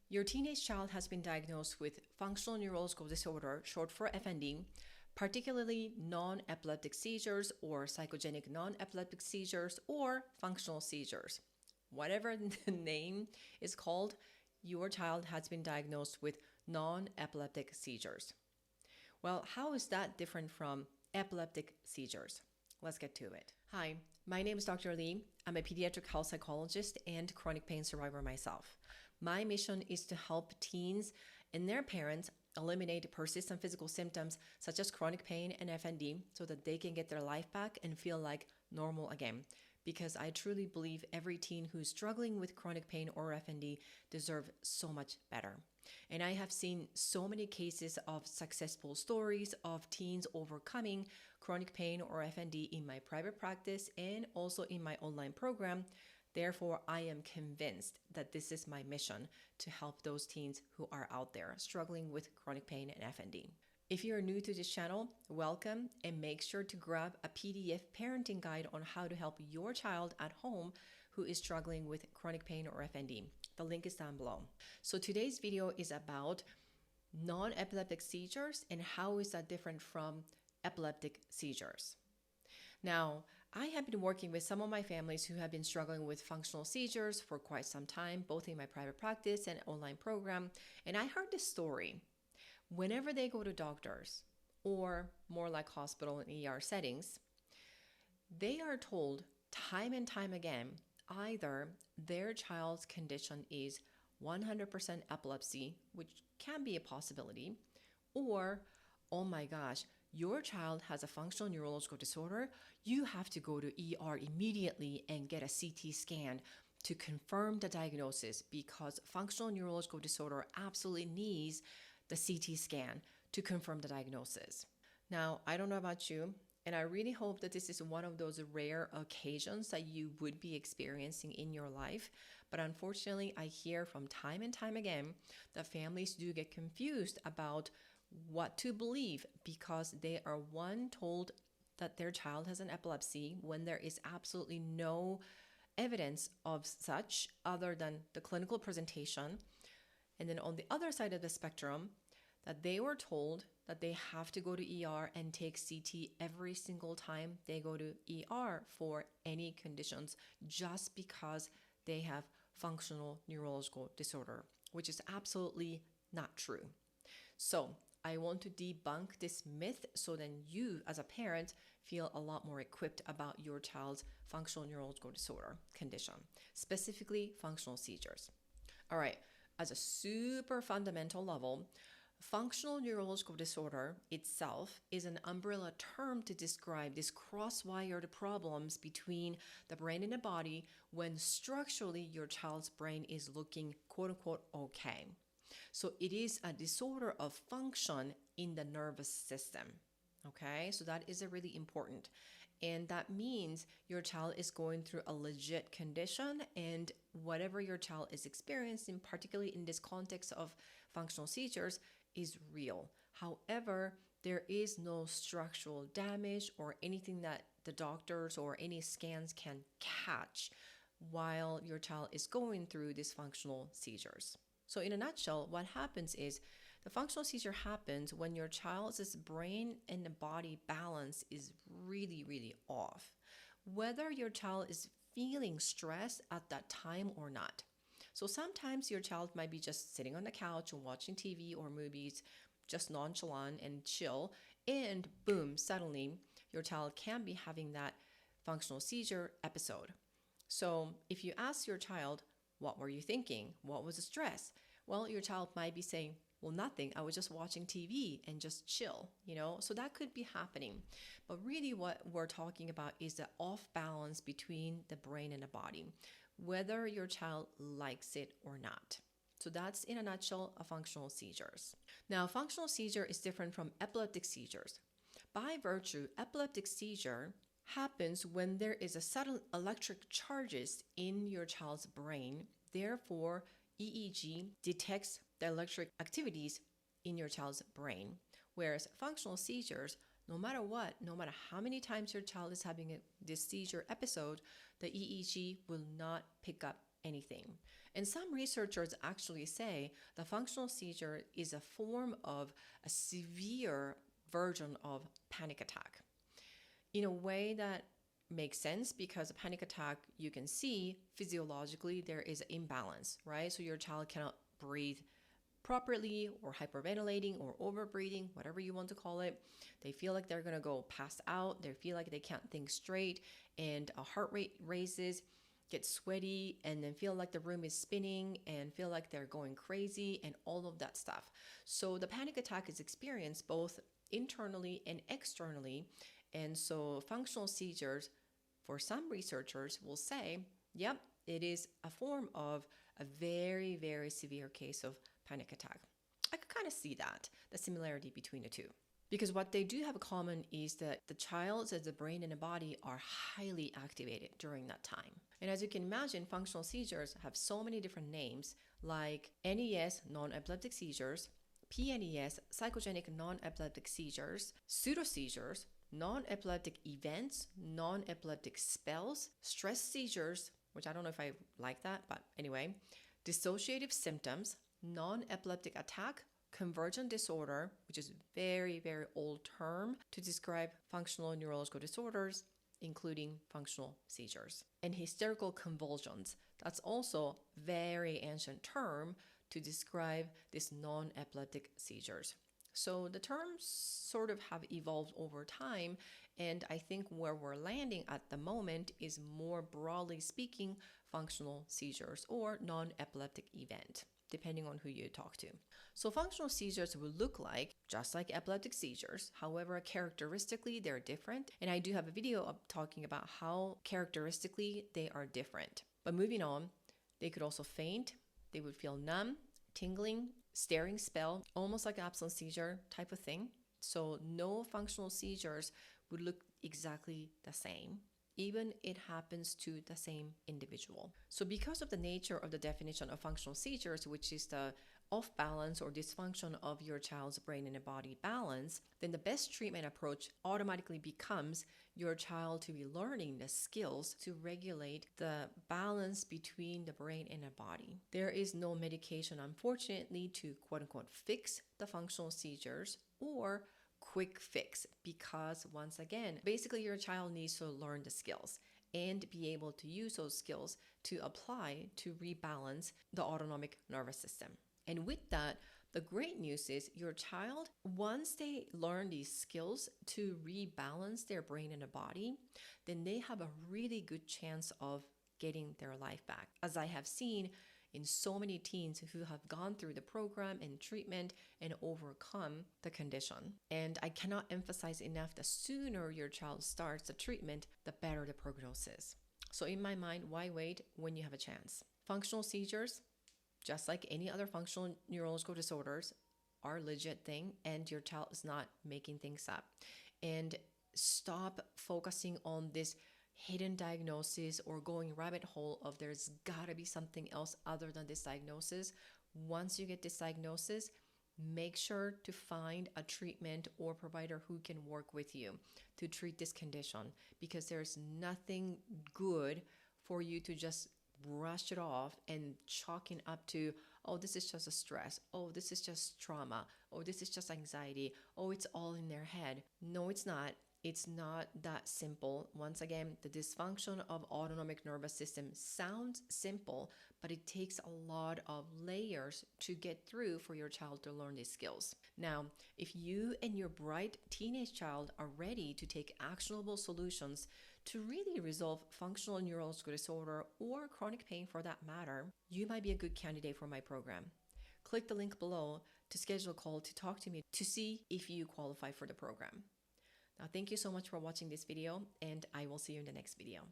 Your teenage child has been diagnosed with functional neurological disorder, short for FND, particularly non-epileptic seizures or psychogenic non-epileptic seizures or functional seizures. Whatever the name is called, your child has been diagnosed with non-epileptic seizures. Well, how is that different from epileptic seizures? Let's get to it. Hi, my name is Dr. Lee. I'm a pediatric health psychologist and chronic pain survivor myself. My mission is to help teens and their parents eliminate persistent physical symptoms such as chronic pain and FND so that they can get their life back and feel like normal again. Because I truly believe every teen who's struggling with chronic pain or FND deserves so much better. And I have seen so many cases of successful stories of teens overcoming chronic pain or FND in my private practice and also in my online program. Therefore, I am convinced that this is my mission to help those teens who are out there struggling with chronic pain and FND. If you're new to this channel, welcome, and make sure to grab a PDF parenting guide on how to help your child at home who is struggling with chronic pain or FND. The link is down below. So today's video is about non-epileptic seizures and how is that different from epileptic seizures. Now, I have been working with some of my families who have been struggling with functional seizures for quite some time, both in my private practice and online program, and I heard this story. Whenever they go to doctors, or more like hospital and ER settings, they are told time and time again, either their child's condition is 100% epilepsy, which can be a possibility, or, oh my gosh, your child has a functional neurological disorder, you have to go to ER immediately and get a CT scan to confirm the diagnosis because functional neurological disorder absolutely needs the CT scan to confirm the diagnosis. Now, I don't know about you, and I really hope that this is one of those rare occasions that you would be experiencing in your life. But unfortunately, I hear from time and time again that families do get confused about what to believe because they are told that their child has an epilepsy when there is absolutely no evidence of such other than the clinical presentation. And then on the other side of the spectrum, that they were told that they have to go to ER and take CT every single time they go to ER for any conditions just because they have functional neurological disorder, which is absolutely not true. So I want to debunk this myth so then you as a parent feel a lot more equipped about your child's functional neurological disorder condition, specifically functional seizures. All right, as a super fundamental level, functional neurological disorder itself is an umbrella term to describe these cross-wired problems between the brain and the body when structurally your child's brain is looking quote-unquote okay. So it is a disorder of function in the nervous system. Okay, so that is really important. And that means your child is going through a legit condition and whatever your child is experiencing, particularly in this context of functional seizures, is real. However, there is no structural damage or anything that the doctors or any scans can catch while your child is going through these functional seizures. So in a nutshell, what happens is the functional seizure happens when your child's brain and the body balance is really, really off, whether your child is feeling stress at that time or not. So sometimes your child might be just sitting on the couch and watching TV or movies, just nonchalant and chill, and boom, suddenly your child can be having that functional seizure episode. So if you ask your child, what were you thinking? What was the stress? Well, your child might be saying, well, nothing. I was just watching TV and just chill, So that could be happening. But really what we're talking about is the off balance between the brain and the body, whether your child likes it or not. So that's in a nutshell a functional seizures. Now, functional seizure is different from epileptic seizures. By virtue, epileptic seizure happens when there is a sudden electric charges in your child's brain. Therefore, EEG detects the electric activities in your child's brain. Whereas functional seizures, no matter what, no matter how many times your child is having this seizure episode, the EEG will not pick up anything. And some researchers actually say the functional seizure is a form of a severe version of panic attack. In a way that makes sense, because a panic attack, you can see physiologically there is an imbalance, right? So your child cannot breathe properly, or hyperventilating, or overbreathing, whatever you want to call it. They feel like they're going to go pass out. They feel like they can't think straight, and a heart rate raises, get sweaty, and then feel like the room is spinning and feel like they're going crazy and all of that stuff. So the panic attack is experienced both internally and externally. And so functional seizures, for some researchers, will say, yep, it is a form of a very, very severe case of panic attack. I could kind of see that, the similarity between the two. Because what they do have in common is that the child's the brain and the body are highly activated during that time. And as you can imagine, functional seizures have so many different names, like NES, non-epileptic seizures, PNES, psychogenic non-epileptic seizures, pseudoseizures, non-epileptic events, non-epileptic spells, stress seizures, which I don't know if I like that, but anyway, dissociative symptoms, non-epileptic attack, convergent disorder, which is very, very old term to describe functional neurological disorders, including functional seizures, and hysterical convulsions. That's also very ancient term to describe these non-epileptic seizures. So the terms sort of have evolved over time, and I think where we're landing at the moment is, more broadly speaking, functional seizures or non-epileptic event, depending on who you talk to. So functional seizures will look like just like epileptic seizures. However, characteristically, they're different. And I do have a video talking about how characteristically they are different. But moving on, they could also faint. They would feel numb, tingling, staring spell, almost like absence seizure type of thing. So no functional seizures would look exactly the same, even it happens to the same individual. So because of the nature of the definition of functional seizures, which is the off balance or dysfunction of your child's brain and body balance, then the best treatment approach automatically becomes your child to be learning the skills to regulate the balance between the brain and the body. There is no medication, unfortunately, to quote unquote fix the functional seizures or quick fix, because once again, basically your child needs to learn the skills and be able to use those skills to apply to rebalance the autonomic nervous system. And with that, the great news is your child, once they learn these skills to rebalance their brain and the body, then they have a really good chance of getting their life back. As I have seen in so many teens who have gone through the program and treatment and overcome the condition. And I cannot emphasize enough, the sooner your child starts the treatment, the better the prognosis. So in my mind, why wait when you have a chance? Functional seizures, just like any other functional neurological disorders, are a legit thing, and your child is not making things up. And stop focusing on this hidden diagnosis or going rabbit hole of there's gotta be something else other than this diagnosis. Once you get this diagnosis, make sure to find a treatment or provider who can work with you to treat this condition, because there's nothing good for you to just brush it off and chalking up to, oh, this is just a stress. Oh, this is just trauma. Oh, this is just anxiety. Oh, it's all in their head. No, it's not. It's not that simple. Once again, the dysfunction of autonomic nervous system sounds simple, but it takes a lot of layers to get through for your child to learn these skills. Now, if you and your bright teenage child are ready to take actionable solutions to really resolve functional neurological disorder or chronic pain for that matter, you might be a good candidate for my program. Click the link below to schedule a call to talk to me to see if you qualify for the program. Now, thank you so much for watching this video, and I will see you in the next video.